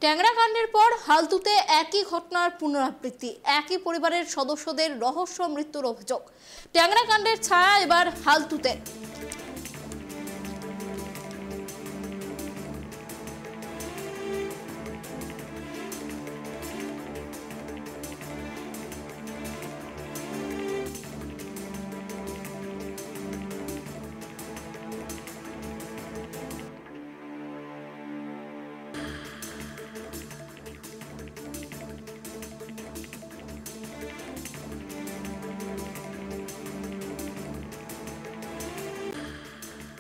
ট্যাংরা কাণ্ডের পর হালতুতে একই ঘটনার পুনরাবৃত্তি, একই পরিবারের সদস্যদের রহস্য মৃত্যুর অভিযোগ। ট্যাংরা কাণ্ডের ছায়া এবার হালতুতে।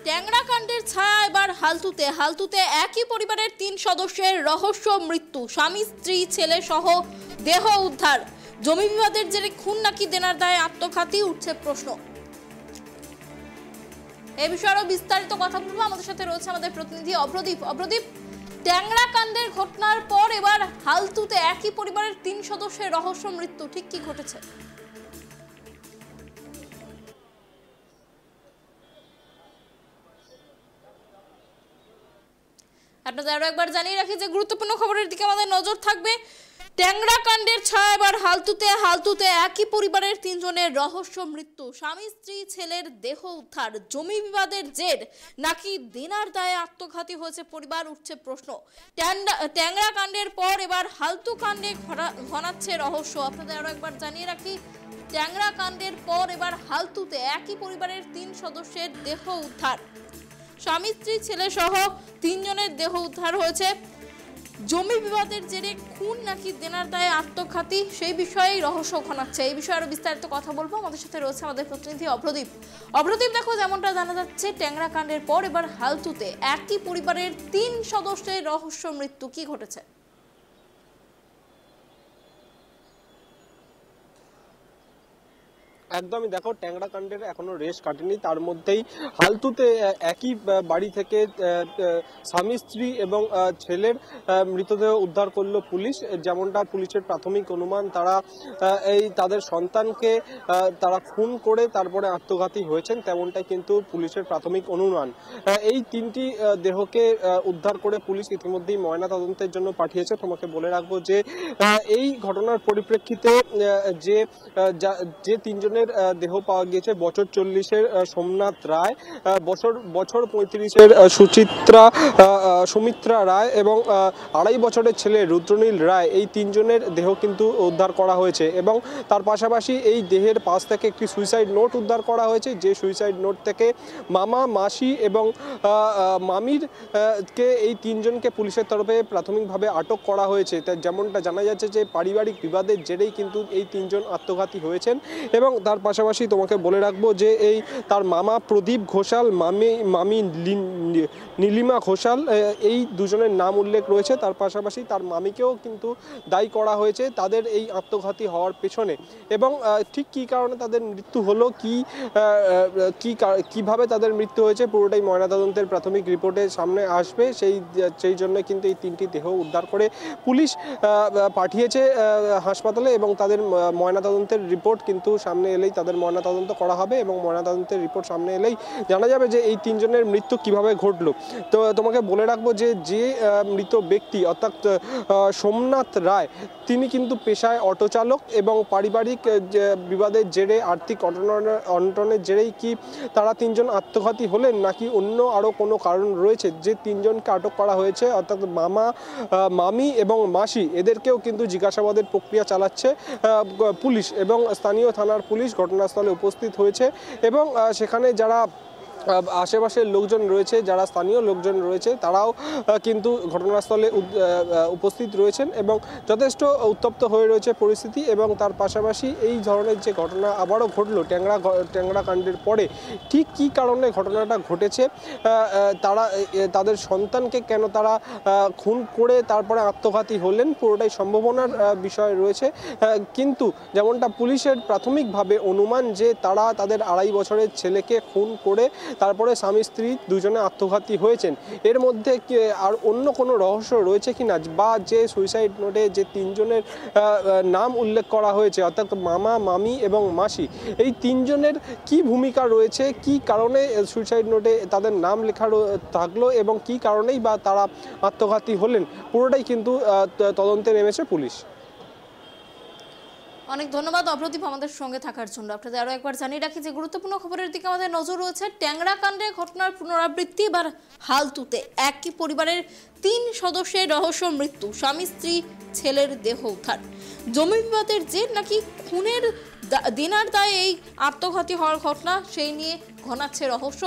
ট্যাংরা কাণ্ডের ছায়া এবার হালতুতে। হালতুতে একই পরিবারের 3 সদস্যের রহস্য মৃত্যু, স্বামী স্ত্রী ছেলে সহ দেহ উদ্ধার। জমি বিবাদের জেরে খুন নাকি দেনার দায়ে আত্মঘাতী, উঠছে প্রশ্ন। এই বিষয়ে আরো বিস্তারিত কথা বলবো, আমাদের সাথে রয়েছে আমাদের প্রতিনিধি অভ্রদীপ। অভ্রদীপ, ট্যাংরা কাণ্ডের ঘটনার পর এবার হালতুতে একই পরিবারের 3 সদস্যের রহস্য মৃত্যু, ঠিক কি ঘটেছে? আপনাদের আরো একবার জানিয়ে রাখি যে গুরুত্বপূর্ণ খবরের দিকে আমাদের নজর থাকবে। ট্যাংরা কাণ্ডের ছায়া এবার হালতুতে। হালতুতে একই পরিবারের 3 জনের রহস্য মৃত্যু, স্বামী স্ত্রী ছেলের দেহ উদ্ধার। জমি বিবাদের জের নাকি দেনার দায়ে আত্মঘাতী হয়েছে পরিবার, উঠছে প্রশ্ন। ট্যাংরা কাণ্ডের পর এবার হালতু কাণ্ডে ঘনাচ্ছে রহস্য। আপনাদের আরো একবার জানিয়ে রাখি, ট্যাংরা কাণ্ডের পর এবার হালতুতে একই পরিবারের 3 সদস্যের দেহ উদ্ধার। স্বামী স্ত্রী ছেলে সহ 3 জনের দেহ উদ্ধার হয়েছে। জমি বিবাদের জেরে খুন নাকি দেনার দায়ে আত্মঘাতী, সেই বিষয়েই রহস্য ঘনাচ্ছে। এই বিষয়ে আরো বিস্তারিত কথা বলবো, আমাদের সাথে রয়েছে আমাদের প্রতিনিধি অভ্রদীপ। অভ্রদীপ, দেখো যেমনটা জানা যাচ্ছে, ট্যাংরা কাণ্ডের পর এবার হালতুতে একই পরিবারের 3 সদস্যের রহস্য মৃত্যু, কি ঘটেছে? একদমই, দেখো ট্যাংরা কাণ্ডের এখনো রেশ কাটেনি, তার মধ্যেই হালতুতে একই বাড়ি থেকে স্বামী স্ত্রী এবং ছেলের মৃতদেহ উদ্ধার করলো পুলিশ। যেমনটা পুলিশের প্রাথমিক অনুমান, তারা তাদের সন্তানকে তারা খুন করে তারপরে আত্মঘাতী হয়েছেন, তেমনটাই কিন্তু পুলিশের প্রাথমিক অনুমান। এই 3টি দেহকে উদ্ধার করে পুলিশ ইতিমধ্যেই ময়নাতদন্তের জন্য পাঠিয়েছে। তোমাকে বলে রাখবো যে এই ঘটনার পরিপ্রেক্ষিতে যে 3 জনের দেহ পাওয়া গিয়েছে, বছর 40-এর সোমনাথ রায়, বছর 35-এর সুমিত্রা রায় এবং 2.5 বছরের ছেলে রুদ্রনীল রায়, এই 3 জনের দেহ কিন্তু উদ্ধার করা হয়েছে। এবং তার পাশাপাশি এই দেহের পাশ থেকে একটি সুইসাইড নোট উদ্ধার করা হয়েছে, যে সুইসাইড নোট থেকে মামা, মাসি এবং মামির কে এই 3 জনকে পুলিশের তরফে প্রাথমিকভাবে আটক করা হয়েছে। যেমনটা জানা যাচ্ছে যে পারিবারিক বিবাদের জেরেই কিন্তু এই 3 জন আত্মঘাতী হয়েছেন। এবং তার পাশাপাশি তোমাকে বলে রাখবো যে তার মামা প্রদীপ ঘোষাল, মামি নীলিমা ঘোষাল, এই 2 জনের নাম উল্লেখ রয়েছে। তার পাশাপাশি তার মামিকেও কিন্তু দায়ী করা হয়েছে তাদের এই আত্মঘাতী হওয়ার পেছনে। এবং ঠিক কী কারণে তাদের মৃত্যু হলো, কিভাবে তাদের মৃত্যু হয়েছে, পুরোটাই ময়নাতদন্তের প্রাথমিক রিপোর্টের সামনে আসবে। সেই জন্য কিন্তু এই 3টি দেহ উদ্ধার করে পুলিশ পাঠিয়েছে হাসপাতালে, এবং তাদের ময়নাতদন্তের রিপোর্ট কিন্তু সামনে এলেই তাদের ময়নাতদন্ত করা হবে। এবং ময়নাতদন্তের রিপোর্ট সামনে এলেই জানা যাবে যে এই 3 জনের মৃত্যু কিভাবে ঘটলো। তো তোমাকে বলে রাখবো যে মৃত ব্যক্তি অর্থাৎ সোমনাথ রায়, তিনি কিন্তু পেশায় অটো চালক, এবং পারিবারিক বিবাদের জেরে, আর্থিক অনটনের জেরেই কি তারা 3 জন আত্মঘাতী হলেন, নাকি অন্য আরও কোনো কারণ রয়েছে? যে 3 জনকে আটক করা হয়েছে অর্থাৎ মামা, মামি এবং মাসি, এদেরকেও কিন্তু জিজ্ঞাসাবাদের প্রক্রিয়া চালাচ্ছে পুলিশ। এবং স্থানীয় থানার পুলিশ ঘটনাস্থলে উপস্থিত হয়েছে, এবং সেখানে যারা আশেপাশের লোকজন রয়েছে, যারা স্থানীয় লোকজন রয়েছে, তারাও কিন্তু ঘটনাস্থলে উপস্থিত রয়েছেন, এবং যথেষ্ট উত্তপ্ত হয়ে রয়েছে পরিস্থিতি। এবং তার পাশাপাশি এই ধরনের যে ঘটনা আবারও ঘটলো ট্যাংরা কাণ্ডের পরে, ঠিক কী কারণে ঘটনাটা ঘটেছে, তাদের সন্তানকে কেন তারা খুন করে তারপরে আত্মঘাতী হলেন, পুরোটাই সম্ভাবনার বিষয় রয়েছে। কিন্তু যেমনটা পুলিশের প্রাথমিকভাবে অনুমান, যে তারা তাদের 2.5 বছরের ছেলেকে খুন করে তারপরে স্বামী স্ত্রী দুজনে আত্মঘাতী হয়েছেন। এর মধ্যে আর অন্য কোনো রহস্য রয়েছে কিনা, বা যে সুইসাইড নোটে যে তিনজনের নাম উল্লেখ করা হয়েছে অর্থাৎ মামা, মামি এবং মাসি, এই তিনজনের কি ভূমিকা রয়েছে, কি কারণে সুইসাইড নোটে তাদের নাম লেখা থাকলো এবং কি কারণেই বা তারা আত্মঘাতী হলেন, পুরোটাই কিন্তু তদন্তে নেমেছে পুলিশ। অনেক ধন্যবাদ অপ্রদীপ আমাদের সঙ্গে থাকার জন্য। আপনাদের আরো একবার জানিয়ে রাখি যে গুরুত্বপূর্ণ খবরের দিকে আমাদের নজর রয়েছে। ট্যাংরা কাণ্ডের ঘটনার পুনরাবৃত্তি, এবার হালতুতে একই পরিবারের 3 সদস্যের রহস্য মৃত্যু, স্বামী স্ত্রী ছেলের দেহ উদ্ধার। জমি বিবাদের জের নাকি খুনের দিনার দায়ে এই আত্মঘাতী হওয়ার ঘটনা, সেই নিয়ে ঘনাচ্ছে রহস্য।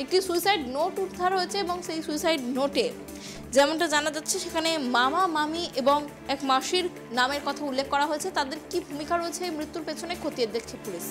একটি সুইসাইড নোট উদ্ধার হয়েছে এবং সেই সুইসাইড নোটে যেমনটা জানা যাচ্ছে সেখানে মামা, মামি এবং এক মাসির নামের কথা উল্লেখ করা হয়েছে। তাদের কি ভূমিকা রয়েছে এই মৃত্যুর পেছনে খতিয়ে দেখছে পুলিশ।